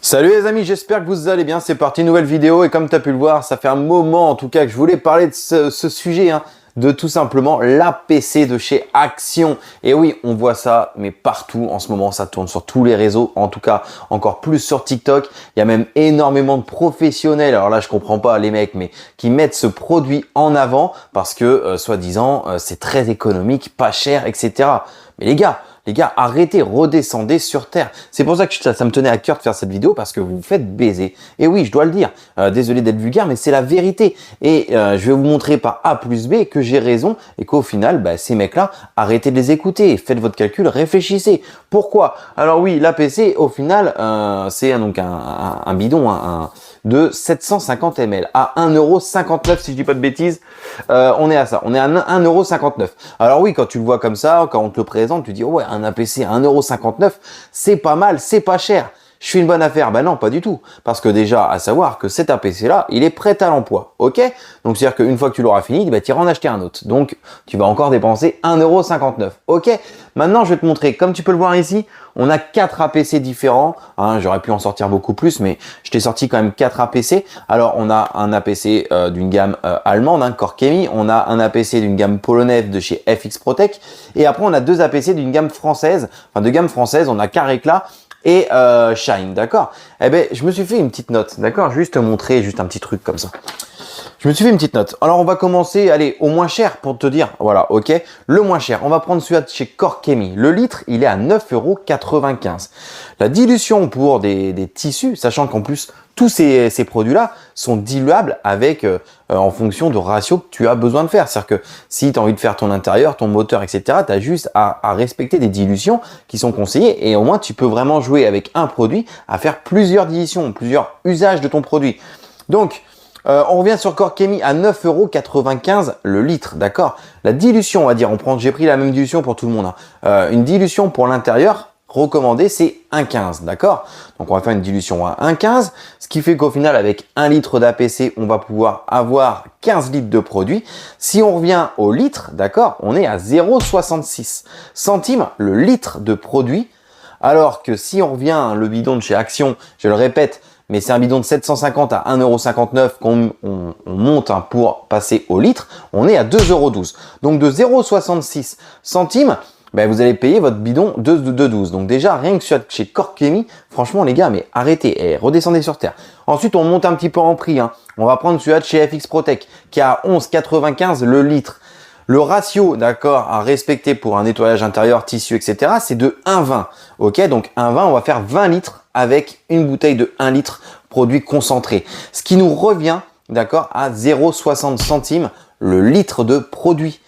Salut les amis, j'espère que vous allez bien. C'est parti, nouvelle vidéo. Et comme tu as pu le voir, ça fait un moment en tout cas que je voulais parler de ce sujet, de tout simplement l'APC de chez Action. Et oui, on voit ça, mais partout en ce moment, ça tourne sur tous les réseaux, en tout cas encore plus sur TikTok. Il y a même énormément de professionnels, alors là je comprends pas les mecs, mais qui mettent ce produit en avant parce que soi-disant c'est très économique, pas cher, etc. Mais les gars, arrêtez, redescendez sur terre. C'est pour ça que ça me tenait à cœur de faire cette vidéo parce que vous vous faites baiser. Et oui, je dois le dire. Désolé d'être vulgaire, mais c'est la vérité. Et je vais vous montrer par A plus B que j'ai raison et qu'au final, ces mecs-là, arrêtez de les écouter. Faites votre calcul, réfléchissez. Pourquoi? Alors oui, l'APC, au final, c'est donc un bidon de 750 ml à 1,59 € si je dis pas de bêtises. On est à ça. On est à 1,59 €. Alors oui, quand tu le vois comme ça, quand on te le présente, tu dis, oh ouais, un APC à 1,59 €, c'est pas mal, c'est pas cher. Je fais une bonne affaire. Ben non, pas du tout. Parce que déjà, à savoir que cet APC-là, il est prêt à l'emploi. OK? Donc, c'est-à-dire qu'une fois que tu l'auras fini, tu iras en acheter un autre. Donc, tu vas encore dépenser 1,59 €. OK? Maintenant, je vais te montrer. Comme tu peux le voir ici, on a 4 APC différents. J'aurais pu en sortir beaucoup plus, mais je t'ai sorti quand même 4 APC. Alors, on a un APC d'une gamme allemande, Corkemi. On a un APC d'une gamme polonaise de chez FX Protec. Et après, on a 2 APC d'une gamme française. Enfin, de gamme française, on a Carrecla et Shine, d'accord? Eh ben, je me suis fait une petite note, d'accord? Juste te montrer juste un petit truc comme ça. Je me suis fait une petite note. Alors, on va commencer, allez, au moins cher pour te dire, voilà, ok? Le moins cher, on va prendre celui-là de chez Corkemi. Le litre, il est à 9,95 €. La dilution pour des tissus, sachant qu'en plus, tous ces produits-là sont diluables avec, en fonction de ratio que tu as besoin de faire. C'est-à-dire que si tu as envie de faire ton intérieur, ton moteur, etc., tu as juste à respecter des dilutions qui sont conseillées et au moins tu peux vraiment jouer avec un produit à faire plusieurs dilutions, plusieurs usages de ton produit. Donc, on revient sur Corkemi à 9,95 € le litre, d'accord? La dilution, on va dire, j'ai pris la même dilution pour tout le monde. Une dilution pour l'intérieur recommandée, c'est 1,15 €, d'accord? Donc, on va faire une dilution à 1,15 €, ce qui fait qu'au final, avec 1 litre d'APC, on va pouvoir avoir 15 litres de produit. Si on revient au litre, d'accord, on est à 0,66 centimes le litre de produit, alors que si on revient le bidon de chez Action, je le répète, mais c'est un bidon de 750 à 1,59 € qu'on monte pour passer au litre, on est à 2,12 €. Donc de 0,66 centimes, vous allez payer votre bidon de 2,12 €. Donc déjà, rien que chez Corkemi, franchement les gars, mais arrêtez et redescendez sur terre. Ensuite, on monte un petit peu en prix. On va prendre celui-là de chez FX Protec qui est à 11,95 € le litre. Le ratio, d'accord, à respecter pour un nettoyage intérieur, tissu, etc., c'est de 1,20. Ok, donc 1,20, on va faire 20 litres avec une bouteille de 1 litre produit concentré. Ce qui nous revient, d'accord, à 0,60 centimes le litre de produit.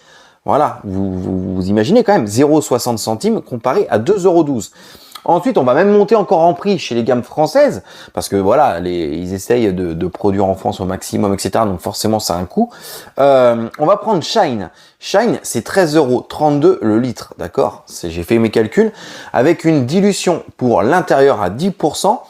Voilà, vous imaginez quand même 0,60 centimes comparé à 2,12 €. Ensuite, on va même monter encore en prix chez les gammes françaises, parce que voilà, ils essayent de produire en France au maximum, etc. Donc forcément, ça a un coût. On va prendre Shine. Shine, c'est 13,32 € le litre, d'accord? J'ai fait mes calculs. Avec une dilution pour l'intérieur à 10%,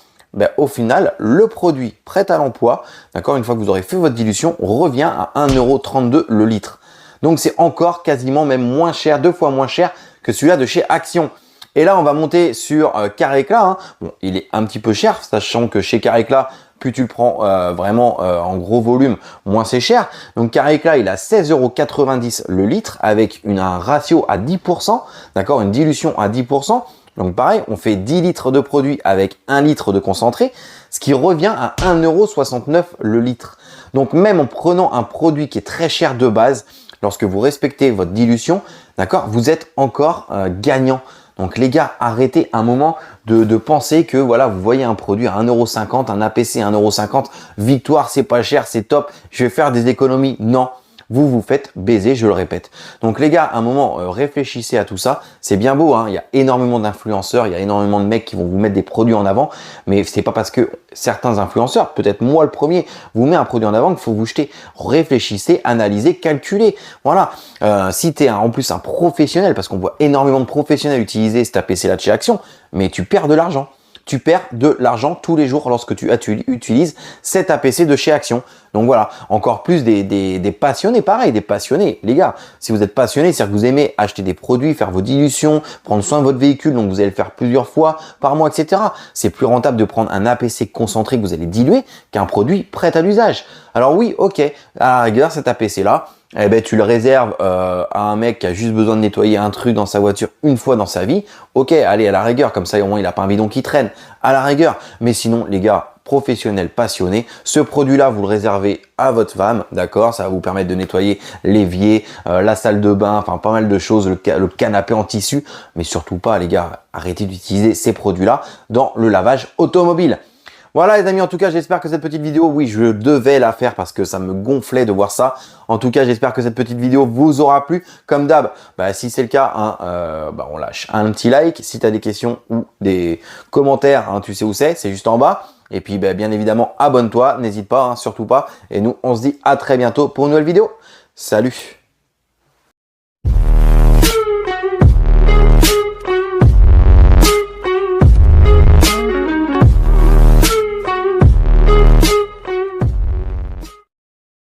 au final, le produit prêt à l'emploi, d'accord, une fois que vous aurez fait votre dilution, revient à 1,32 € le litre. Donc c'est encore quasiment même moins cher, 2 fois moins cher que celui-là de chez Action. Et là, on va monter sur Carrecla. Bon, il est un petit peu cher, sachant que chez Carrecla, plus tu le prends vraiment en gros volume, moins c'est cher. Donc Carrecla, il a 16,90 € le litre avec un ratio à 10%, d'accord, une dilution à 10%. Donc pareil, on fait 10 litres de produit avec 1 litre de concentré, ce qui revient à 1,69 € le litre. Donc même en prenant un produit qui est très cher de base, lorsque vous respectez votre dilution, d'accord, vous êtes encore gagnant. Donc les gars, arrêtez un moment de penser que voilà, vous voyez un produit à 1,50 €, un APC à 1,50 €, victoire, c'est pas cher, c'est top, je vais faire des économies. Non, vous vous faites baiser, je le répète. Donc les gars, à un moment, réfléchissez à tout ça. C'est bien beau, il y a énormément d'influenceurs, il y a énormément de mecs qui vont vous mettre des produits en avant, mais c'est pas parce que certains influenceurs, peut-être moi le premier, vous met un produit en avant qu'il faut vous jeter. Réfléchissez, analysez, calculez. Voilà. Si tu es en plus un professionnel, parce qu'on voit énormément de professionnels utiliser cet APC là de chez Action, mais tu perds de l'argent. tu perds de l'argent tous les jours lorsque tu utilises cet APC de chez Action. Donc voilà, encore plus des passionnés, pareil, des passionnés. Les gars, si vous êtes passionnés, c'est-à-dire que vous aimez acheter des produits, faire vos dilutions, prendre soin de votre véhicule, donc vous allez le faire plusieurs fois par mois, etc. C'est plus rentable de prendre un APC concentré que vous allez diluer qu'un produit prêt à l'usage. Alors oui, ok, à la rigueur, cet APC-là, eh ben, tu le réserves à un mec qui a juste besoin de nettoyer un truc dans sa voiture une fois dans sa vie. Ok, allez, à la rigueur, comme ça au moins il n'a pas un bidon qui traîne, à la rigueur. Mais sinon, les gars, professionnels passionnés, ce produit-là, vous le réservez à votre femme, d'accord? Ça va vous permettre de nettoyer l'évier, la salle de bain, enfin pas mal de choses, le canapé en tissu. Mais surtout pas, les gars, arrêtez d'utiliser ces produits-là dans le lavage automobile. Voilà les amis, en tout cas j'espère que cette petite vidéo, oui je devais la faire parce que ça me gonflait de voir ça. En tout cas j'espère que cette petite vidéo vous aura plu. Comme d'hab, si c'est le cas, hein, on lâche un petit like. Si tu as des questions ou des commentaires, hein, tu sais où c'est juste en bas. Et puis bien évidemment abonne-toi, n'hésite pas, hein, surtout pas. Et nous on se dit à très bientôt pour une nouvelle vidéo. Salut!